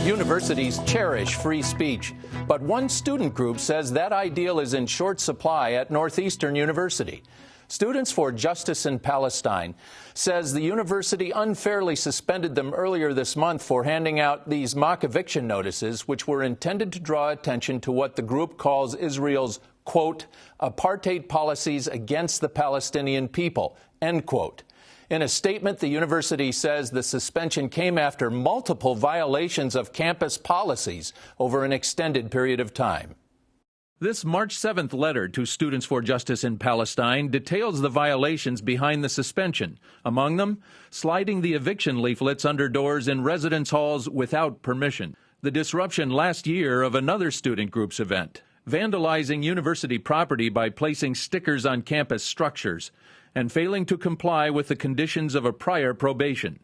Universities cherish free speech, but one student group says that ideal is in short supply at Northeastern University. Students for Justice in Palestine says the university unfairly suspended them earlier this month for handing out these mock eviction notices, which were intended to draw attention to what the group calls Israel's, quote, apartheid policies against the Palestinian people, end quote. In a statement, the university says the suspension came after multiple violations of campus policies over an extended period of time. This March 7th letter to Students for Justice in Palestine details the violations behind the suspension. Among them, sliding the eviction leaflets under doors in residence halls without permission, the disruption last year of another student group's event, vandalizing university property by placing stickers on campus structures, and failing to comply with the conditions of a prior probation.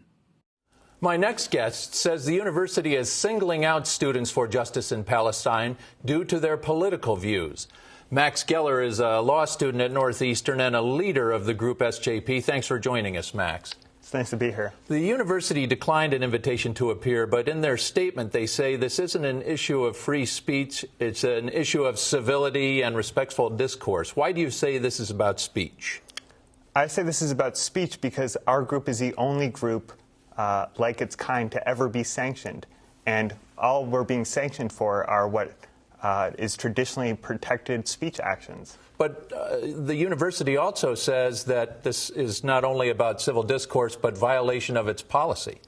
My next guest says the university is singling out Students for Justice in Palestine due to their political views. Max Geller is a law student at Northeastern and a leader of the group SJP. Thanks for joining us, Max. It's nice to be here. The university declined an invitation to appear, but in their statement they say this isn't an issue of free speech, it's an issue of civility and respectful discourse. Why do you say this is about speech? I say this is about speech because our group is the only group like its kind to ever be sanctioned. And all we're being sanctioned for are what is traditionally protected speech actions. But the university also says that this is not only about civil discourse, but violation of its policy.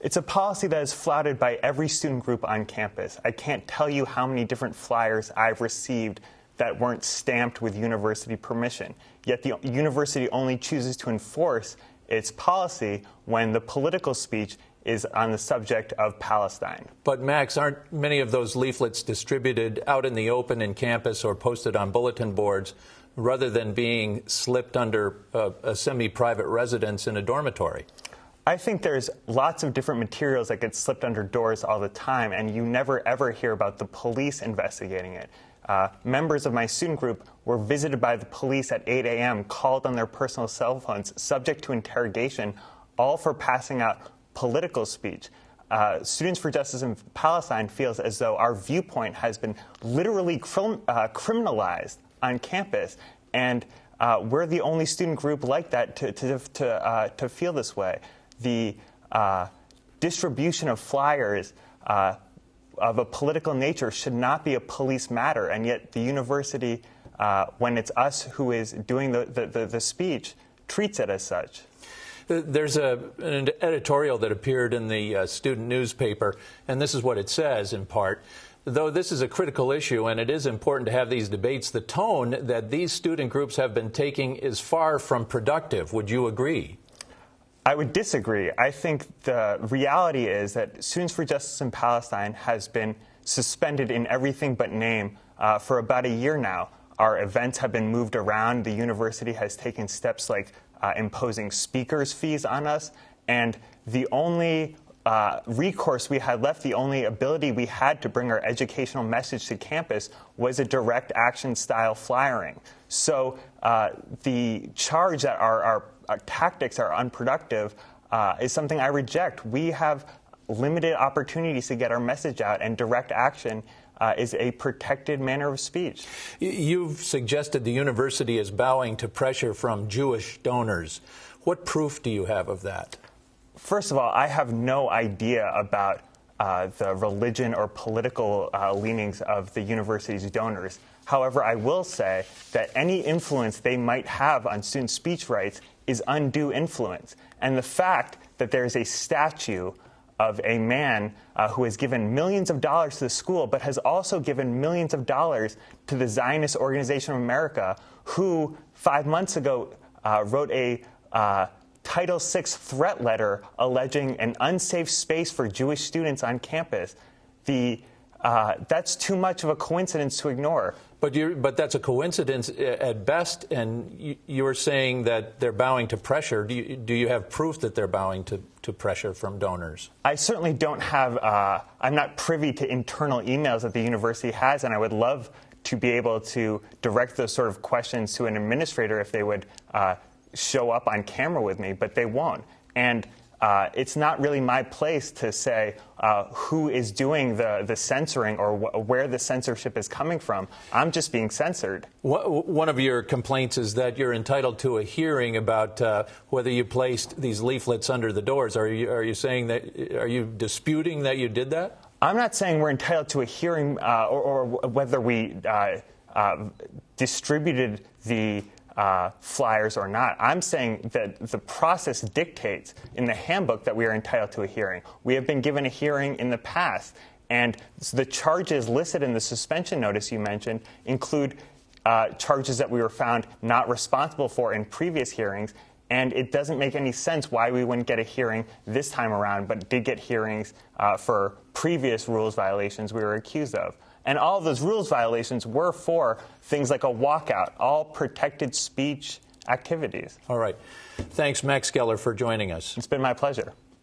It's a policy that is flouted by every student group on campus. I can't tell you how many different flyers I've received that weren't stamped with university permission. Yet the university only chooses to enforce its policy when the political speech is on the subject of Palestine. But, Max, aren't many of those leaflets distributed out in the open in campus or posted on bulletin boards rather than being slipped under a semi-private residence in a dormitory? I think there's lots of different materials that get slipped under doors all the time, and you never ever hear about the police investigating it. Members of my student group were visited by the police at 8 a.m., called on their personal cell phones, subject to interrogation, all for passing out political speech. Students for Justice in Palestine feels as though our viewpoint has been literally criminalized on campus, and we're the only student group like that to feel this way. The distribution of flyers of a political nature should not be a police matter, and yet the university, when it's us who is doing the speech, treats it as such. There's an editorial that appeared in the student newspaper, and this is what it says in part. Though this is a critical issue and it is important to have these debates, the tone that these student groups have been taking is far from productive. Would you agree? I would disagree. I think the reality is that Students for Justice in Palestine has been suspended in everything but name for about a year now. Our events have been moved around. The university has taken steps like imposing speakers' fees on us, and the only recourse we had left, the only ability we had to bring our educational message to campus was a direct action style flyering. So the charge that our tactics are unproductive is something I reject. We have limited opportunities to get our message out, and direct action is a protected manner of speech. You've suggested the university is bowing to pressure from Jewish donors. What proof do you have of that? First of all, I have no idea about the religion or political leanings of the university's donors. However, I will say that any influence they might have on student speech rights is undue influence. And the fact that there is a statue of a man who has given millions of dollars to the school, but has also given millions of dollars to the Zionist Organization of America, who 5 months ago wrote a Title VI threat letter alleging an unsafe space for Jewish students on campus. That's too much of a coincidence to ignore. But that's a coincidence at best, and you're saying that they're bowing to pressure. Do you have proof that they're bowing to pressure from donors? I certainly don't have. I'm not privy to internal emails that the university has, and I would love to be able to direct those sort of questions to an administrator if they would show up on camera with me, but they won't. And it's not really my place to say who is doing the censoring or where the censorship is coming from. I'm just being censored. One of your complaints is that you're entitled to a hearing about whether you placed these leaflets under the doors. Are you saying that? Are you disputing that you did that? I'm not saying we're entitled to a hearing or whether we distributed the flyers or not. I'm saying that the process dictates in the handbook that we are entitled to a hearing. We have been given a hearing in the past, and the charges listed in the suspension notice you mentioned include charges that we were found not responsible for in previous hearings, and it doesn't make any sense why we wouldn't get a hearing this time around, but did get hearings for previous rules violations we were accused of. And all of those rules violations were for things like a walkout, all protected speech activities. All right. Thanks, Max Geller, for joining us. It's been my pleasure.